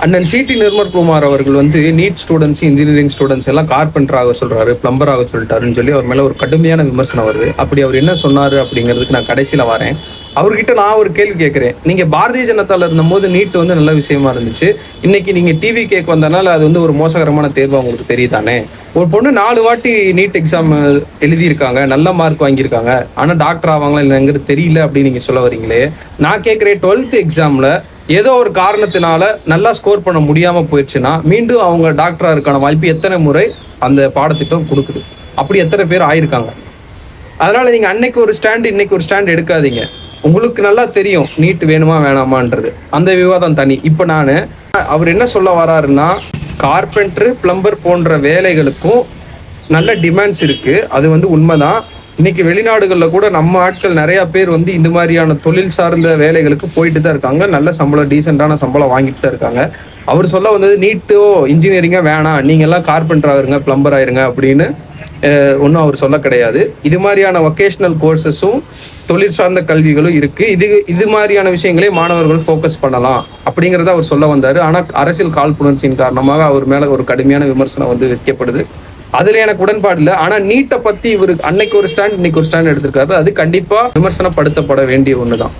அண்ணன் சிடி நிர்மல்குமார் அவர்கள் வந்து நீட் ஸ்டூடெண்ட்ஸ், இன்ஜினியரிங் ஸ்டூடெண்ட்ஸ் எல்லாம் கார்பெண்டர் ஆக சொல்றாரு, பிளம்பர் ஆக சொல்லிட்டாருன்னு சொல்லி அவர் மேல ஒரு கடுமையான விமர்சனம் வருது. அப்படி அவர் என்ன சொன்னாரு அப்படிங்கிறதுக்கு நான் கடைசியில வரேன். அவர்கிட்ட நான் ஒரு கேள்வி கேட்கிறேன். நீங்க பாரதிய ஜனதால இருந்தபோது நீட் வந்து நல்ல விஷயமா இருந்துச்சு. இன்னைக்கு நீங்க டிவி கேக் வந்தனால அது வந்து ஒரு மோசகரமான தேர்வா உங்களுக்கு தெரியுதானே? ஒரு பொண்ணு 4 வாட்டி நீட் எக்ஸாம் எழுதியிருக்காங்க, நல்ல மார்க் வாங்கியிருக்காங்க, ஆனா டாக்டர் ஆவாங்களா இல்லைங்கிறது தெரியல அப்படின்னு நீங்க சொல்ல வரீங்களே. நான் கேட்கிறேன், 12th எக்ஸாம்ல ஏதோ ஒரு காரணத்தினால நல்லா ஸ்கோர் பண்ண முடியாம போயிடுச்சுன்னா மீண்டும் அவங்க டாக்டரா இருக்கான வாய்ப்பு எத்தனை முறை அந்த பாடத்திட்டம் கொடுக்குது? அப்படி எத்தனை பேர் ஆயிருக்காங்க? அதனால நீங்க அன்னைக்கு ஒரு ஸ்டாண்ட் இன்னைக்கு ஒரு ஸ்டாண்ட் எடுக்காதீங்க. உங்களுக்கு நல்லா தெரியும் நீட் வேணுமா வேணாமான்றது. அந்த விவாதம் தனி. இப்ப அவர் என்ன சொல்ல வராருன்னா, கார்பெண்டர், பிளம்பர் போன்ற வேலைகளுக்கும் நல்ல டிமாண்ட்ஸ் இருக்கு. அது வந்து உண்மைதான். இன்னைக்கு வெளிநாடுகளில் கூட நம்ம ஆட்கள் நிறைய பேர் வந்து இந்த மாதிரியான தொழில் சார்ந்த வேலைகளுக்கு போயிட்டு தான் இருக்காங்க. நல்ல சம்பளம், டீசெண்டான சம்பளம் வாங்கிட்டு தான் இருக்காங்க. அவர் சொல்ல வந்தது நீட்டோ இன்ஜினியரிங்கோ வேணாம், நீங்க எல்லாம் கார்பெண்டர் ஆயிருங்க, பிளம்பர் ஆயிருங்க அப்படின்னு ஒன்றும் அவர் சொல்ல கிடையாது. இது மாதிரியான வொகேஷனல் கோர்சஸும் தொழில் சார்ந்த கல்விகளும் இருக்கு. இது மாதிரியான விஷயங்களே மாணவர்கள் ஃபோக்கஸ் பண்ணலாம் அப்படிங்கிறத அவர் சொல்ல வந்தாரு. ஆனால் அரசியல் காழ்ப்புணர்ச்சியின் காரணமாக அவர் மேல ஒரு கடுமையான விமர்சனம் வந்து வைக்கப்படுது. அதுல எனக்கு உடன்பாடு இல்லை. ஆனா நீட்டை பத்தி இவரு அன்னைக்கு ஒரு ஸ்டாண்ட் இன்னைக்கு ஒரு ஸ்டாண்ட் எடுத்திருக்காரு. அது கண்டிப்பா விமர்சனப்படுத்தப்பட வேண்டிய ஒண்ணுதான்.